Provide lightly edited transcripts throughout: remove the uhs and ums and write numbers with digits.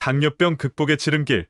당뇨병 극복의 지름길.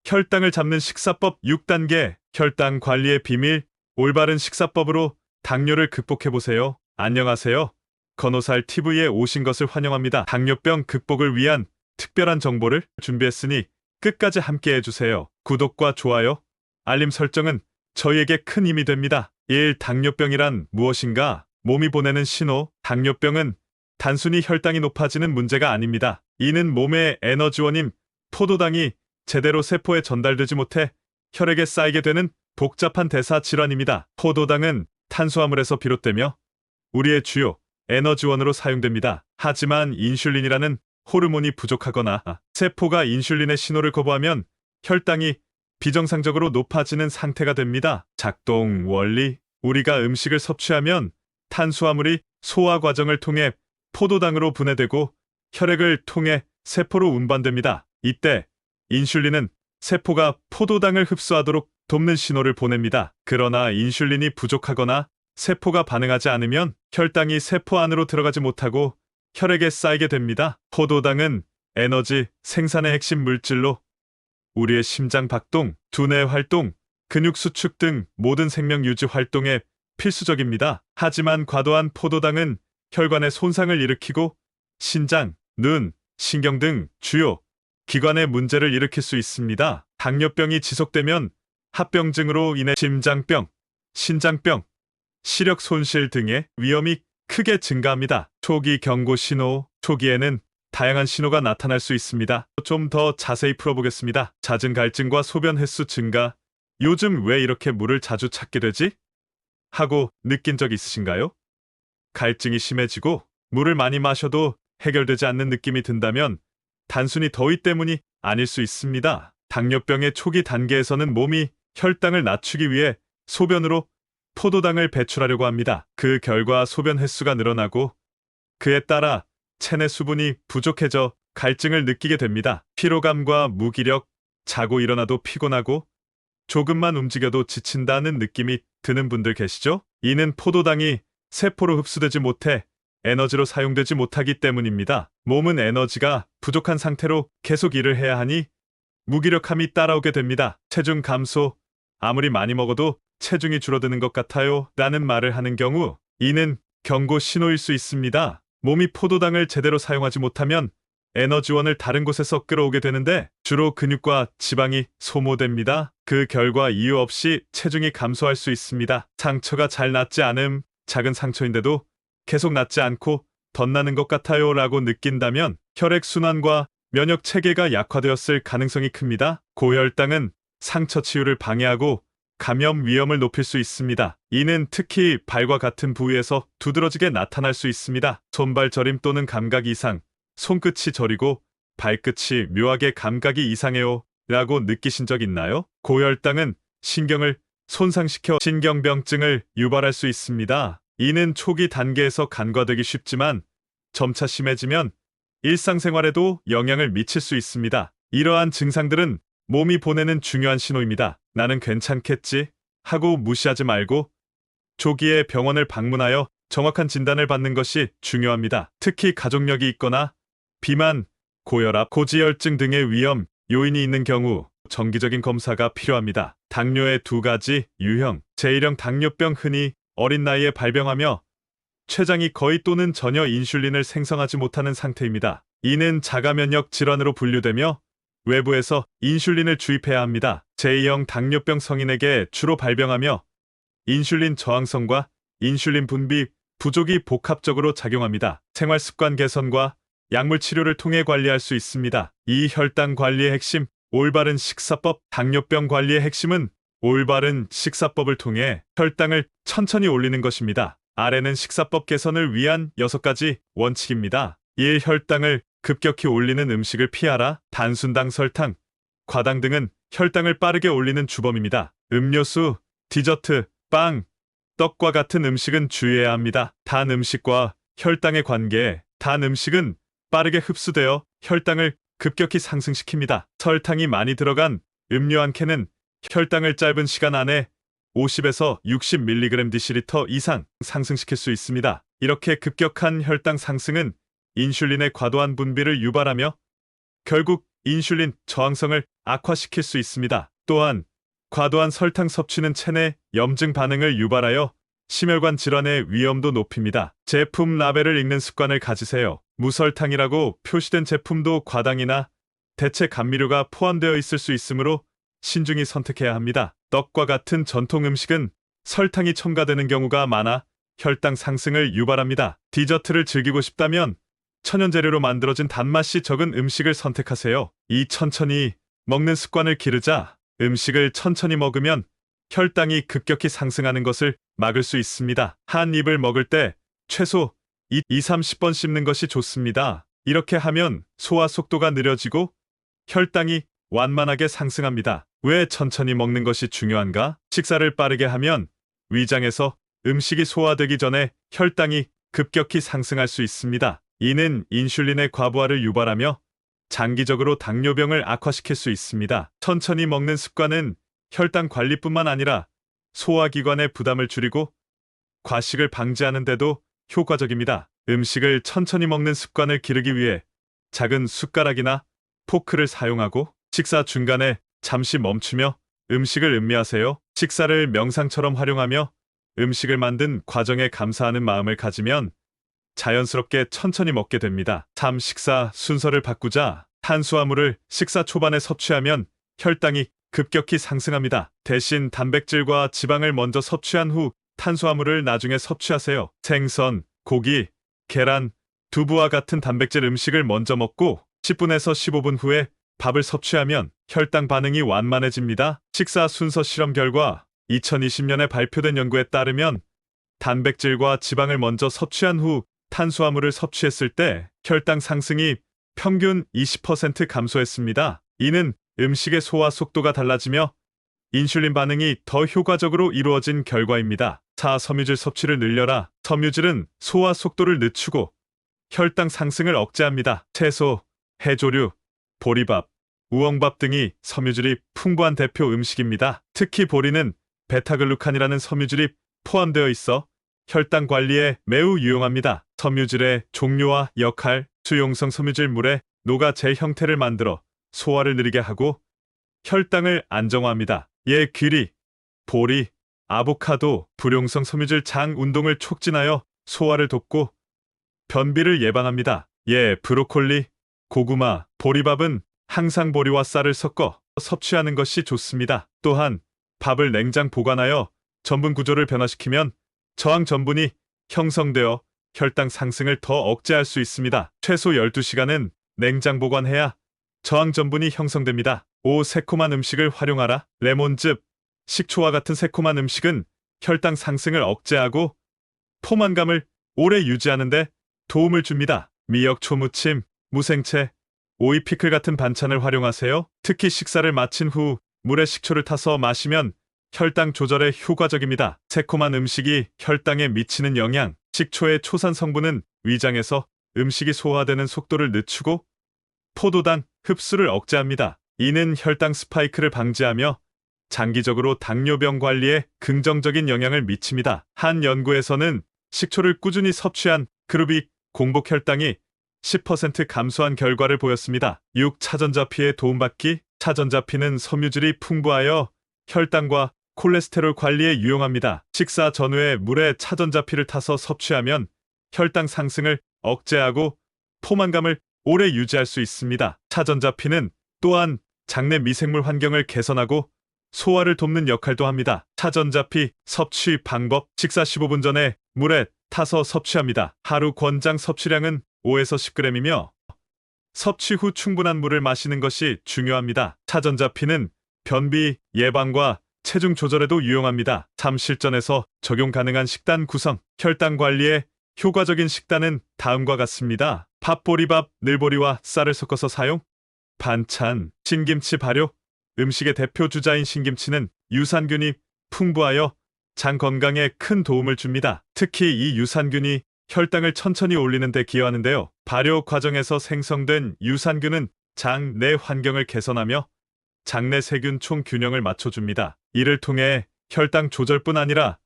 혈당을 잡는 식사법 6단계. 혈당 관리의 비밀. 올바른 식사법으로 당뇨를 극복해보세요. 안녕하세요. 건호살 TV에 오신 것을 환영합니다. 당뇨병 극복을 위한 특별한 정보를 준비했으니 끝까지 함께 해주세요. 구독과 좋아요, 알림 설정은 저희에게 큰 힘이 됩니다. 1. 당뇨병이란 무엇인가? 몸이 보내는 신호. 당뇨병은 단순히 혈당이 높아지는 문제가 아닙니다. 이는 몸의 에너지원인 포도당이 제대로 세포에 전달되지 못해 혈액에 쌓이게 되는 복잡한 대사 질환입니다. 포도당은 탄수화물에서 비롯되며 우리의 주요 에너지원으로 사용됩니다. 하지만 인슐린이라는 호르몬이 부족하거나 세포가 인슐린의 신호를 거부하면 혈당이 비정상적으로 높아지는 상태가 됩니다. 작동 원리. 우리가 음식을 섭취하면 탄수화물이 소화 과정을 통해 포도당으로 분해되고 혈액을 통해 세포로 운반됩니다. 이때 인슐린은 세포가 포도당을 흡수하도록 돕는 신호를 보냅니다. 그러나 인슐린이 부족하거나 세포가 반응하지 않으면 혈당이 세포 안으로 들어가지 못하고 혈액에 쌓이게 됩니다. 포도당은 에너지 생산의 핵심 물질로 우리의 심장 박동, 두뇌 활동, 근육 수축 등 모든 생명 유지 활동에 필수적입니다. 하지만 과도한 포도당은 혈관에 손상을 일으키고 신장, 눈, 신경 등 주요 기관에 문제를 일으킬 수 있습니다. 당뇨병이 지속되면 합병증으로 인해 심장병, 신장병, 시력 손실 등의 위험이 크게 증가합니다. 초기 경고 신호. 초기에는 다양한 신호가 나타날 수 있습니다. 좀 더 자세히 풀어보겠습니다. 잦은 갈증과 소변 횟수 증가. 요즘 왜 이렇게 물을 자주 찾게 되지? 하고 느낀 적 있으신가요? 갈증이 심해지고 물을 많이 마셔도 해결되지 않는 느낌이 든다면 단순히 더위 때문이 아닐 수 있습니다. 당뇨병의 초기 단계에서는 몸이 혈당을 낮추기 위해 소변으로 포도당을 배출하려고 합니다. 그 결과 소변 횟수가 늘어나고 그에 따라 체내 수분이 부족해져 갈증을 느끼게 됩니다. 피로감과 무기력, 자고 일어나도 피곤하고 조금만 움직여도 지친다는 느낌이 드는 분들 계시죠? 이는 포도당이 세포로 흡수되지 못해 에너지로 사용되지 못하기 때문입니다. 몸은 에너지가 부족한 상태로 계속 일을 해야 하니 무기력함이 따라오게 됩니다. 체중 감소. 아무리 많이 먹어도 체중이 줄어드는 것 같아요 라는 말을 하는 경우 이는 경고 신호일 수 있습니다. 몸이 포도당을 제대로 사용하지 못하면 에너지원을 다른 곳에서 끌어오게 되는데 주로 근육과 지방이 소모됩니다. 그 결과 이유 없이 체중이 감소할 수 있습니다. 상처가 잘 낫지 않음. 작은 상처인데도 계속 낫지 않고 덧나는 것 같아요 라고 느낀다면 혈액순환과 면역 체계가 약화되었을 가능성이 큽니다. 고혈당은 상처 치유를 방해하고 감염 위험을 높일 수 있습니다. 이는 특히 발과 같은 부위에서 두드러지게 나타날 수 있습니다. 손발 저림 또는 감각 이상, 손끝이 저리고 발끝이 묘하게 감각이 이상해요 라고 느끼신 적 있나요? 고혈당은 신경을 손상시켜 신경병증을 유발할 수 있습니다. 이는 초기 단계에서 간과되기 쉽지만 점차 심해지면 일상생활에도 영향을 미칠 수 있습니다. 이러한 증상들은 몸이 보내는 중요한 신호입니다. 나는 괜찮겠지 하고 무시하지 말고 조기에 병원을 방문하여 정확한 진단을 받는 것이 중요합니다. 특히 가족력이 있거나 비만, 고혈압, 고지혈증 등의 위험 요인이 있는 경우 정기적인 검사가 필요합니다. 당뇨의 두 가지 유형. 제1형 당뇨병 흔히 어린 나이에 발병하며 췌장이 거의 또는 전혀 인슐린을 생성하지 못하는 상태입니다. 이는 자가면역 질환으로 분류되며 외부에서 인슐린을 주입해야 합니다. 제2형 당뇨병 성인에게 주로 발병하며 인슐린 저항성과 인슐린 분비 부족이 복합적으로 작용합니다. 생활습관 개선과 약물 치료를 통해 관리할 수 있습니다. 이 혈당 관리의 핵심, 올바른 식사법. 당뇨병 관리의 핵심은 올바른 식사법을 통해 혈당을 천천히 올리는 것입니다. 아래는 식사법 개선을 위한 6가지 원칙입니다. 1. 혈당을 급격히 올리는 음식을 피하라. 단순당, 설탕, 과당 등은 혈당을 빠르게 올리는 주범입니다. 음료수, 디저트, 빵, 떡과 같은 음식은 주의해야 합니다. 단 음식과 혈당의 관계. 단 음식은 빠르게 흡수되어 혈당을 급격히 상승시킵니다. 설탕이 많이 들어간 음료 한 캔은 혈당을 짧은 시간 안에 50에서 60mg dl 이상 상승시킬 수 있습니다. 이렇게 급격한 혈당 상승은 인슐린의 과도한 분비를 유발하며 결국 인슐린 저항성을 악화시킬 수 있습니다. 또한 과도한 설탕 섭취는 체내 염증 반응을 유발하여 심혈관 질환의 위험도 높입니다. 제품 라벨을 읽는 습관을 가지세요. 무설탕이라고 표시된 제품도 과당이나 대체 감미료가 포함되어 있을 수 있으므로 신중히 선택해야 합니다. 떡과 같은 전통 음식은 설탕이 첨가되는 경우가 많아 혈당 상승을 유발합니다. 디저트를 즐기고 싶다면 천연 재료로 만들어진 단맛이 적은 음식을 선택하세요. 이 천천히 먹는 습관을 기르자 음식을 천천히 먹으면 혈당이 급격히 상승하는 것을 막을 수 있습니다. 한 입을 먹을 때 최소 2-30번 씹는 것이 좋습니다. 이렇게 하면 소화 속도가 느려지고 혈당이 완만하게 상승합니다. 왜 천천히 먹는 것이 중요한가? 식사를 빠르게 하면 위장에서 음식이 소화되기 전에 혈당이 급격히 상승할 수 있습니다. 이는 인슐린의 과부하를 유발하며 장기적으로 당뇨병을 악화시킬 수 있습니다. 천천히 먹는 습관은 혈당 관리뿐만 아니라 소화기관의 부담을 줄이고 과식을 방지하는 데도 효과적입니다. 음식을 천천히 먹는 습관을 기르기 위해 작은 숟가락이나 포크를 사용하고 식사 중간에 잠시 멈추며 음식을 음미하세요. 식사를 명상처럼 활용하며 음식을 만든 과정에 감사하는 마음을 가지면 자연스럽게 천천히 먹게 됩니다. 식사 순서를 바꾸자. 탄수화물을 식사 초반에 섭취하면 혈당이 급격히 상승합니다. 대신 단백질과 지방을 먼저 섭취한 후 탄수화물을 나중에 섭취하세요. 생선, 고기, 계란, 두부와 같은 단백질 음식을 먼저 먹고 10분에서 15분 후에 밥을 섭취하면 혈당 반응이 완만해집니다. 식사 순서 실험 결과 2020년에 발표된 연구에 따르면 단백질과 지방을 먼저 섭취한 후 탄수화물을 섭취했을 때 혈당 상승이 평균 20% 감소했습니다. 이는 음식의 소화 속도가 달라지며 인슐린 반응이 더 효과적으로 이루어진 결과입니다. 섬유질 섭취를 늘려라. 섬유질은 소화 속도를 늦추고 혈당 상승을 억제합니다. 채소, 해조류, 보리밥, 우엉밥 등이 섬유질이 풍부한 대표 음식입니다. 특히 보리는 베타글루칸이라는 섬유질이 포함되어 있어 혈당 관리에 매우 유용합니다. 섬유질의 종류와 역할, 수용성 섬유질 물에 녹아 젤 형태를 만들어 소화를 느리게 하고 혈당을 안정화합니다. 귀리, 보리, 아보카도, 불용성 섬유질 장 운동을 촉진하여 소화를 돕고 변비를 예방합니다. 브로콜리, 고구마, 보리밥은 항상 보리와 쌀을 섞어 섭취하는 것이 좋습니다. 또한 밥을 냉장 보관하여 전분 구조를 변화시키면 저항 전분이 형성되어 혈당 상승을 더 억제할 수 있습니다. 최소 12시간은 냉장 보관해야 저항 전분이 형성됩니다. 새콤한 음식을 활용하라. 레몬즙, 식초와 같은 새콤한 음식은 혈당 상승을 억제하고 포만감을 오래 유지하는 데 도움을 줍니다. 미역 초무침, 무생채, 오이 피클 같은 반찬을 활용하세요. 특히 식사를 마친 후 물에 식초를 타서 마시면 혈당 조절에 효과적입니다. 새콤한 음식이 혈당에 미치는 영향. 식초의 초산 성분은 위장에서 음식이 소화되는 속도를 늦추고 포도당 흡수를 억제합니다. 이는 혈당 스파이크를 방지하며 장기적으로 당뇨병 관리에 긍정적인 영향을 미칩니다. 한 연구에서는 식초를 꾸준히 섭취한 그룹이 공복 혈당이 10% 감소한 결과를 보였습니다. 차전자피에 도움받기. 차전자피는 섬유질이 풍부하여 혈당과 콜레스테롤 관리에 유용합니다. 식사 전후에 물에 차전자피를 타서 섭취하면 혈당 상승을 억제하고 포만감을 오래 유지할 수 있습니다. 차전자피는 또한 장내 미생물 환경을 개선하고 소화를 돕는 역할도 합니다. 차전자피 섭취 방법. 식사 15분 전에 물에 타서 섭취합니다. 하루 권장 섭취량은 5에서 10g이며 섭취 후 충분한 물을 마시는 것이 중요합니다. 차전자피는 변비 예방과 체중 조절에도 유용합니다. 실전에서 적용 가능한 식단 구성. 혈당 관리에 효과적인 식단은 다음과 같습니다. 밥보리밥, 늘보리와 쌀을 섞어서 사용. 반찬, 신김치 발효. 음식의 대표 주자인 신김치는 유산균이 풍부하여 장 건강에 큰 도움을 줍니다. 특히 이 유산균이 혈당을 천천히 올리는 데 기여하는데요. 발효 과정에서 생성된 유산균은 장 내 환경을 개선하며 장내 세균 총 균형을 맞춰줍니다. 이를 통해 혈당 조절뿐 아니라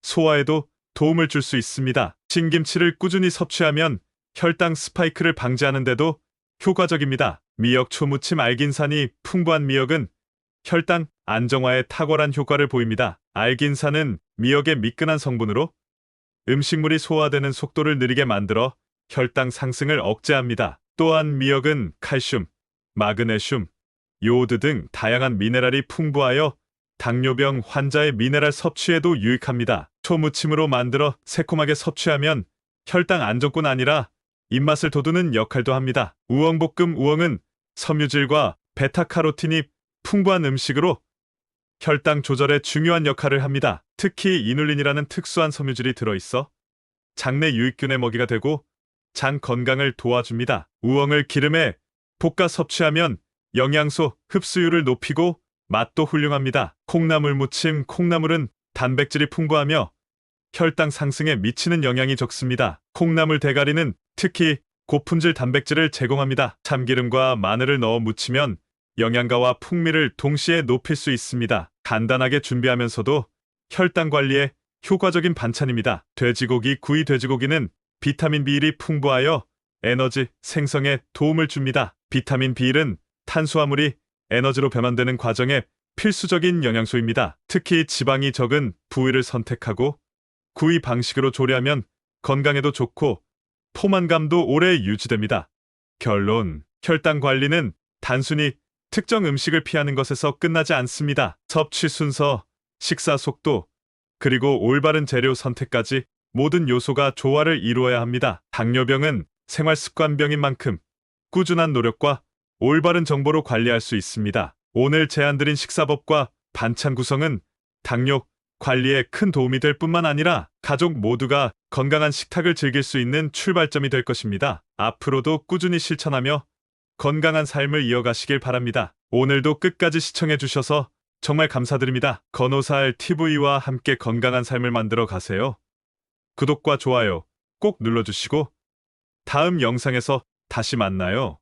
소화에도 도움을 줄 수 있습니다. 신김치를 꾸준히 섭취하면 혈당 스파이크를 방지하는 데도 효과적입니다. 미역 초무침 알긴산이 풍부한 미역은 혈당 안정화에 탁월한 효과를 보입니다. 알긴산은 미역의 미끈한 성분으로 음식물이 소화되는 속도를 느리게 만들어 혈당 상승을 억제합니다. 또한 미역은 칼슘, 마그네슘, 요오드 등 다양한 미네랄이 풍부하여 당뇨병 환자의 미네랄 섭취에도 유익합니다. 초무침으로 만들어 새콤하게 섭취하면 혈당 안정뿐 아니라 입맛을 돋우는 역할도 합니다. 우엉볶음 우엉은 섬유질과 베타카로틴이 풍부한 음식으로 혈당 조절에 중요한 역할을 합니다. 특히 이눌린이라는 특수한 섬유질이 들어있어 장내 유익균의 먹이가 되고 장 건강을 도와줍니다. 우엉을 기름에 볶아 섭취하면 영양소 흡수율을 높이고 맛도 훌륭합니다. 콩나물 무침 콩나물은 단백질이 풍부하며 혈당 상승에 미치는 영향이 적습니다. 콩나물 대가리는 특히 고품질 단백질을 제공합니다. 참기름과 마늘을 넣어 무치면 영양가와 풍미를 동시에 높일 수 있습니다. 간단하게 준비하면서도 혈당 관리에 효과적인 반찬입니다. 돼지고기 구이 돼지고기는 비타민 B1이 풍부하여 에너지 생성에 도움을 줍니다. 비타민 B1은 탄수화물이 에너지로 변환되는 과정에 필수적인 영양소입니다. 특히 지방이 적은 부위를 선택하고 구이 방식으로 조리하면 건강에도 좋고 포만감도 오래 유지됩니다. 결론, 혈당 관리는 단순히 특정 음식을 피하는 것에서 끝나지 않습니다. 섭취 순서, 식사 속도, 그리고 올바른 재료 선택까지 모든 요소가 조화를 이루어야 합니다. 당뇨병은 생활습관병인 만큼 꾸준한 노력과 올바른 정보로 관리할 수 있습니다. 오늘 제안드린 식사법과 반찬 구성은 당뇨 관리에 큰 도움이 될 뿐만 아니라 가족 모두가 건강한 식탁을 즐길 수 있는 출발점이 될 것입니다. 앞으로도 꾸준히 실천하며 건강한 삶을 이어가시길 바랍니다. 오늘도 끝까지 시청해주셔서 정말 감사드립니다. 건호사알 TV와 함께 건강한 삶을 만들어 가세요. 구독과 좋아요 꼭 눌러주시고 다음 영상에서 다시 만나요.